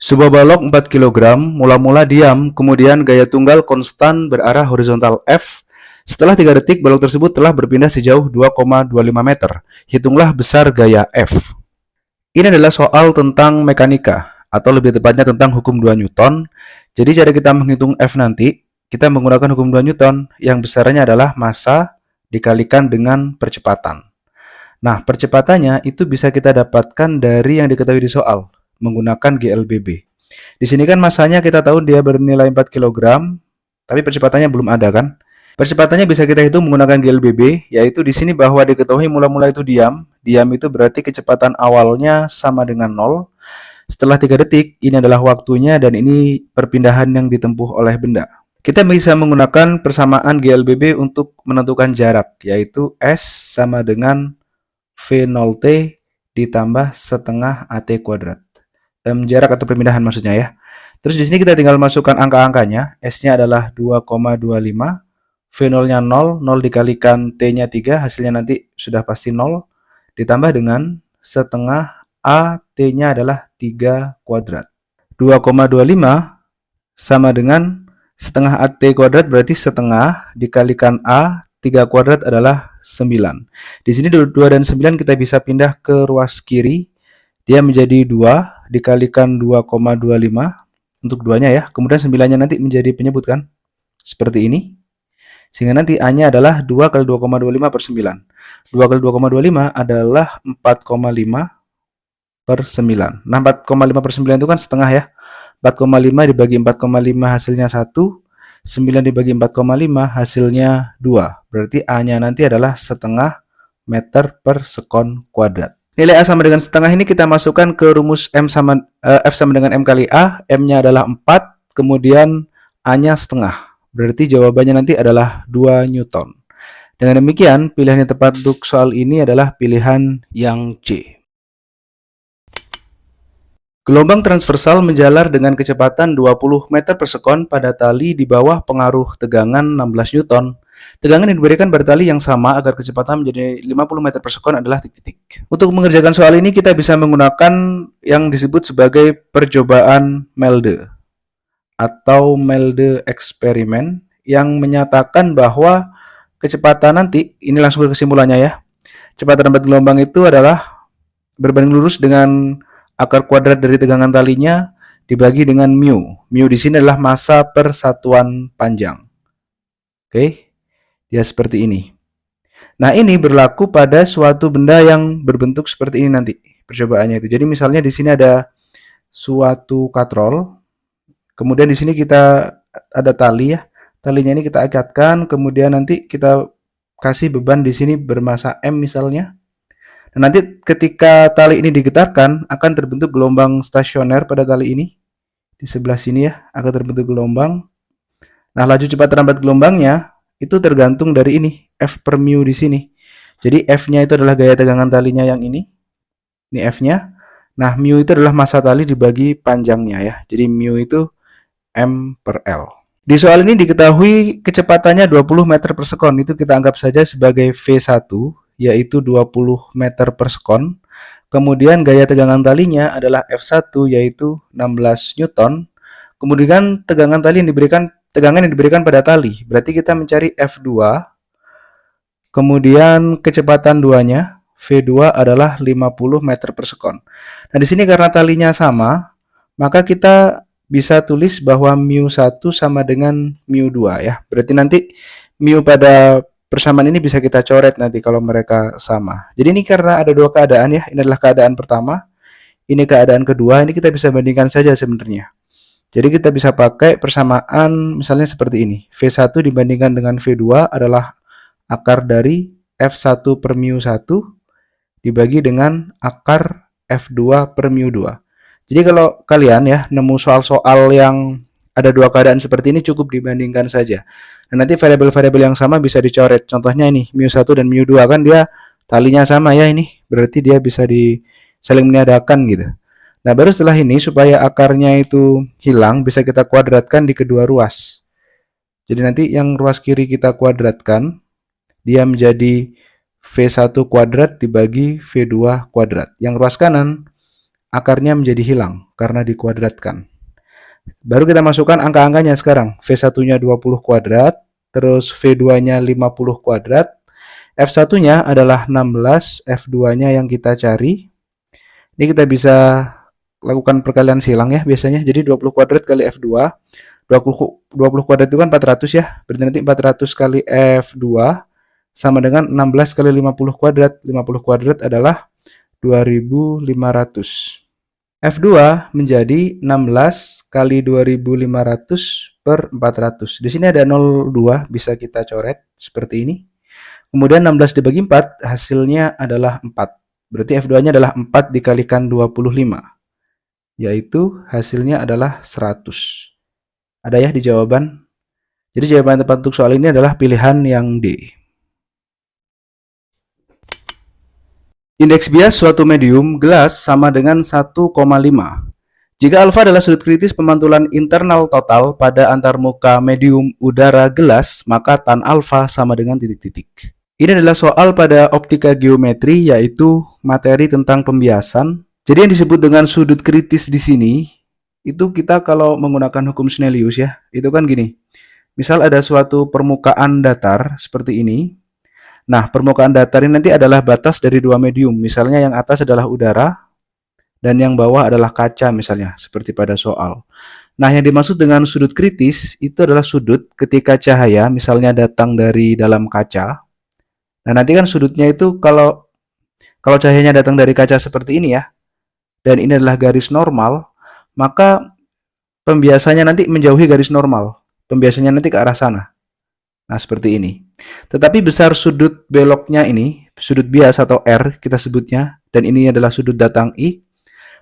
Sebuah balok 4 kg mula-mula diam, kemudian gaya tunggal konstan berarah horizontal F. Setelah 3 detik, balok tersebut telah berpindah sejauh 2,25 meter. Hitunglah besar gaya F. Ini adalah soal tentang mekanika, atau lebih tepatnya tentang hukum 2 Newton. Jadi cara kita menghitung F nanti, kita menggunakan hukum 2 Newton, yang besarnya adalah massa dikalikan dengan percepatan. Nah, percepatannya itu bisa kita dapatkan dari yang diketahui di soal, menggunakan GLBB. Di sini kan masanya kita tahu dia bernilai 4 kg, tapi percepatannya belum ada kan? Percepatannya bisa kita hitung menggunakan GLBB, yaitu di sini bahwa diketahui mula-mula itu diam. Diam itu berarti kecepatan awalnya sama dengan 0. Setelah 3 detik, ini adalah waktunya dan ini perpindahan yang ditempuh oleh benda. Kita bisa menggunakan persamaan GLBB untuk menentukan jarak, yaitu S sama dengan V0T ditambah setengah AT kuadrat. Jarak atau perpindahan maksudnya ya. Terus di sini kita tinggal masukkan angka-angkanya. S-nya adalah 2,25, V0-nya 0, 0 dikalikan T-nya 3, hasilnya nanti sudah pasti 0, ditambah dengan setengah AT-nya adalah 3 kuadrat. 2,25 sama dengan setengah AT kuadrat berarti setengah dikalikan A, 3 kuadrat adalah 9. Di sini 2 dan 9 kita bisa pindah ke ruas kiri. Dia menjadi 2 dikalikan 2,25 untuk 2-nya ya. Kemudian 9-nya nanti menjadi penyebut kan? Seperti ini. Sehingga nanti A-nya adalah 2 kali 2,25 per 9. 2 kali 2,25 adalah 4,5 per 9. Nah, 4,5 per 9 itu kan setengah ya. 4,5 dibagi 4,5 hasilnya 1. 9 dibagi 4,5 hasilnya 2. Berarti A-nya nanti adalah setengah meter per sekon kuadrat. Nilai A sama dengan setengah ini kita masukkan ke rumus F sama dengan M kali A. M-nya adalah 4, kemudian A-nya setengah. Berarti jawabannya nanti adalah 2 Newton. Dengan demikian, pilihan yang tepat untuk soal ini adalah pilihan yang C. Gelombang transversal menjalar dengan kecepatan 20 meter per sekon pada tali di bawah pengaruh tegangan 16 Newton. Tegangan yang diberikan pada tali yang sama agar kecepatan menjadi 50 meter per sekon adalah titik-titik. Untuk mengerjakan soal ini kita bisa menggunakan yang disebut sebagai percobaan Melde atau Melde eksperimen yang menyatakan bahwa kecepatan nanti, ini langsung ke kesimpulannya ya. Kecepatan lambat gelombang itu adalah berbanding lurus dengan akar kuadrat dari tegangan talinya dibagi dengan mu. Mu di sini adalah massa per satuan panjang. Oke, dia seperti ini. Nah, ini berlaku pada suatu benda yang berbentuk seperti ini nanti percobaannya itu. Jadi misalnya di sini ada suatu katrol. Kemudian di sini kita ada tali ya. Talinya ini kita ikatkan, kemudian nanti kita kasih beban di sini bermassa M misalnya. Dan nanti ketika tali ini digetarkan akan terbentuk gelombang stasioner pada tali ini. Di sebelah sini ya akan terbentuk gelombang. Nah, laju cepat lambat gelombangnya itu tergantung dari ini, F per mu di sini. Jadi F-nya itu adalah gaya tegangan talinya yang ini. Ini F-nya. Nah, mu itu adalah massa tali dibagi panjangnya ya. Jadi mu itu M per L. Di soal ini diketahui kecepatannya 20 meter per sekon. Itu kita anggap saja sebagai V1, yaitu 20 meter per sekon. Kemudian gaya tegangan talinya adalah F1, yaitu 16 Newton. Kemudian tegangan yang diberikan pada tali. Berarti kita mencari F2. Kemudian kecepatan 2-nya, V2 adalah 50 meter per sekon. Nah, di sini karena talinya sama, maka kita bisa tulis bahwa mu1 sama dengan mu2 ya. Berarti nanti mu pada persamaan ini bisa kita coret nanti kalau mereka sama. Jadi ini karena ada dua keadaan ya. Ini adalah keadaan pertama, ini keadaan kedua. Ini kita bisa bandingkan saja sebenarnya. Jadi kita bisa pakai persamaan misalnya seperti ini. V1 dibandingkan dengan V2 adalah akar dari F1 per mu1 dibagi dengan akar F2 per mu2. Jadi kalau kalian ya nemu soal-soal yang ada dua keadaan seperti ini cukup dibandingkan saja. Dan nanti variabel-variabel yang sama bisa dicoret. Contohnya ini mu1 dan mu2 kan dia talinya sama ya ini. Berarti dia bisa saling meniadakan gitu. Nah, baru setelah ini supaya akarnya itu hilang bisa kita kuadratkan di kedua ruas. Jadi nanti yang ruas kiri kita kuadratkan, dia menjadi V1 kuadrat dibagi V2 kuadrat. Yang ruas kanan akarnya menjadi hilang karena dikuadratkan. Baru kita masukkan angka-angkanya sekarang. V1-nya 20 kuadrat, terus V2-nya 50 kuadrat, F1-nya adalah 16, F2-nya yang kita cari. Ini kita bisa lakukan perkalian silang ya biasanya. Jadi 20 kuadrat kali F2. 20 kuadrat itu kan 400 ya. Berarti nanti 400 kali F2 sama dengan 16 kali 50 kuadrat. 50 kuadrat adalah 2500. F2 menjadi 16 kali 2500 per 400. Di sini ada 0,2 bisa kita coret seperti ini. Kemudian 16 dibagi 4 hasilnya adalah 4. Berarti F2-nya adalah 4 dikalikan 25. Yaitu hasilnya adalah 100. Ada ya di jawaban. Jadi jawaban tepat untuk soal ini adalah pilihan yang D. Indeks bias suatu medium gelas sama dengan 1,5. Jika alfa adalah sudut kritis pemantulan internal total pada antarmuka medium udara gelas, maka tan alfa sama dengan titik-titik. Ini adalah soal pada optika geometri, yaitu materi tentang pembiasan. Jadi yang disebut dengan sudut kritis di sini, itu kita kalau menggunakan hukum Snellius ya, itu kan gini. Misal ada suatu permukaan datar seperti ini. Nah, permukaan datar ini nanti adalah batas dari dua medium. Misalnya yang atas adalah udara dan yang bawah adalah kaca misalnya, seperti pada soal. Nah, yang dimaksud dengan sudut kritis itu adalah sudut ketika cahaya misalnya datang dari dalam kaca. Nah, nanti kan sudutnya itu kalau cahayanya datang dari kaca seperti ini ya, dan ini adalah garis normal, maka pembiasannya nanti menjauhi garis normal. Pembiasannya nanti ke arah sana. Nah, seperti ini. Tetapi besar sudut beloknya ini, sudut bias atau R kita sebutnya, dan ini adalah sudut datang I.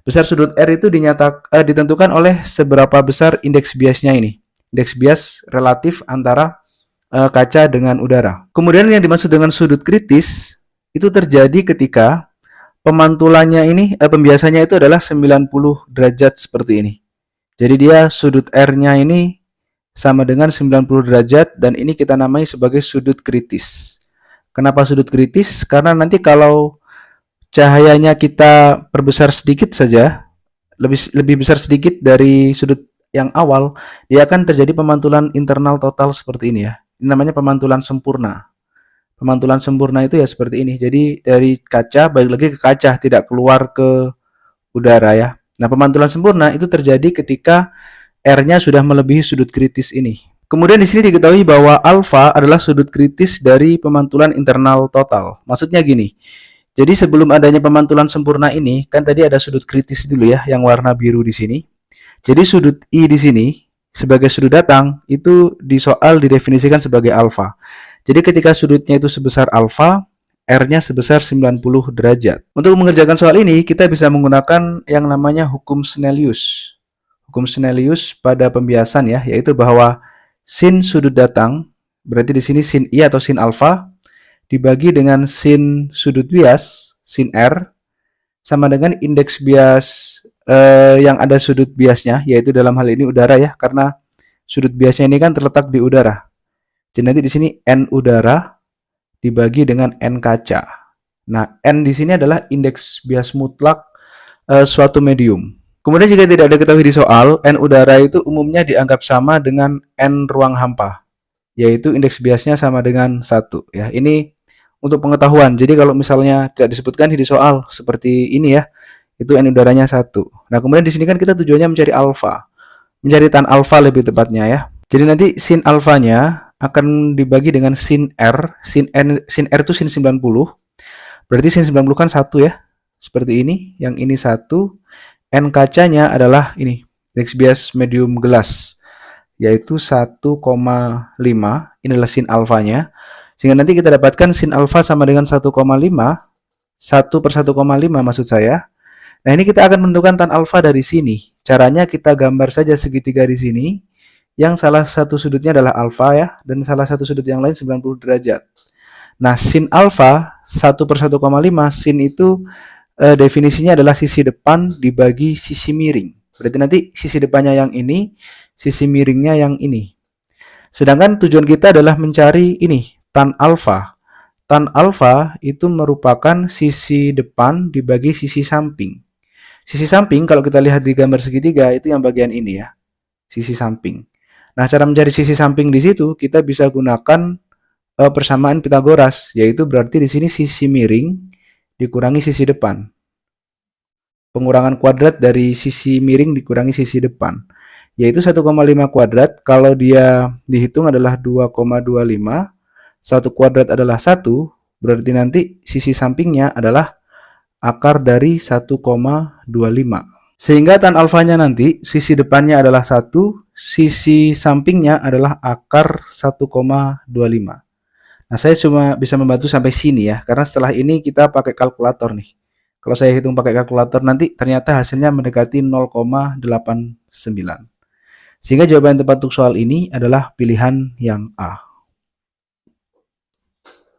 Besar sudut R itu ditentukan oleh seberapa besar indeks biasnya ini. Indeks bias relatif antara kaca dengan udara. Kemudian yang dimaksud dengan sudut kritis itu terjadi ketika pemantulannya ini, pembiasannya itu adalah 90 derajat seperti ini. Jadi dia sudut R-nya ini sama dengan 90 derajat dan ini kita namai sebagai sudut kritis. Kenapa sudut kritis? Karena nanti kalau cahayanya kita perbesar sedikit saja, lebih besar sedikit dari sudut yang awal, dia akan terjadi pemantulan internal total seperti ini ya. Ini namanya pemantulan sempurna. Pemantulan sempurna itu ya seperti ini. Jadi dari kaca balik lagi ke kaca, tidak keluar ke udara ya. Nah, pemantulan sempurna itu terjadi ketika R-nya sudah melebihi sudut kritis ini. Kemudian di sini diketahui bahwa alfa adalah sudut kritis dari pemantulan internal total. Maksudnya gini. Jadi sebelum adanya pemantulan sempurna ini, kan tadi ada sudut kritis dulu ya, yang warna biru di sini. Jadi sudut I di sini sebagai sudut datang itu di soal didefinisikan sebagai alfa. Jadi ketika sudutnya itu sebesar alfa, R-nya sebesar 90 derajat. Untuk mengerjakan soal ini, kita bisa menggunakan yang namanya hukum Snellius. Hukum Snellius pada pembiasan ya, yaitu bahwa sin sudut datang, berarti di sini sin I atau sin alfa, dibagi dengan sin sudut bias, sin R, sama dengan indeks bias yang ada sudut biasnya, yaitu dalam hal ini udara ya, karena sudut biasnya ini kan terletak di udara. Jadi nanti di sini N udara dibagi dengan N kaca. Nah, N di sini adalah indeks bias mutlak suatu medium. Kemudian jika tidak ada ketahui di soal, N udara itu umumnya dianggap sama dengan N ruang hampa, yaitu indeks biasnya sama dengan 1 ya. Ini untuk pengetahuan. Jadi kalau misalnya tidak disebutkan di soal seperti ini ya, itu N udaranya 1. Nah, kemudian di sini kan kita tujuannya mencari alfa. Mencari tan alfa lebih tepatnya ya. Jadi nanti sin alfanya akan dibagi dengan sin R. Sin R itu sin 90. Berarti sin 90 kan 1 ya. Seperti ini, yang ini 1. N kacanya adalah ini, indeks bias medium gelas, yaitu 1,5. Ini adalah sin alfanya. Sehingga nanti kita dapatkan sin alfa sama dengan 1,5. 1 per 1,5 maksud saya. Nah, ini kita akan menentukan tan alfa dari sini. Caranya kita gambar saja segitiga di sini. Yang salah satu sudutnya adalah alfa ya, dan salah satu sudut yang lain 90 derajat. Nah, sin alfa 1 per 1,5, sin itu definisinya adalah sisi depan dibagi sisi miring. Berarti nanti sisi depannya yang ini, sisi miringnya yang ini. Sedangkan tujuan kita adalah mencari ini, tan alfa. Tan alfa itu merupakan sisi depan dibagi sisi samping. Sisi samping kalau kita lihat di gambar segitiga itu yang bagian ini ya, sisi samping. Nah, cara mencari sisi samping di situ kita bisa gunakan persamaan Pitagoras, yaitu berarti di sini sisi miring dikurangi sisi depan. Pengurangan kuadrat dari sisi miring dikurangi sisi depan, yaitu 1,5 kuadrat kalau dia dihitung adalah 2,25, 1 kuadrat adalah 1, berarti nanti sisi sampingnya adalah akar dari 1,25. Sehingga tan alfanya nanti sisi depannya adalah 1, sisi sampingnya adalah akar 1,25. Nah, saya cuma bisa membantu sampai sini ya, karena setelah ini kita pakai kalkulator nih. Kalau saya hitung pakai kalkulator nanti ternyata hasilnya mendekati 0,89. Sehingga jawaban tepat untuk soal ini adalah pilihan yang A.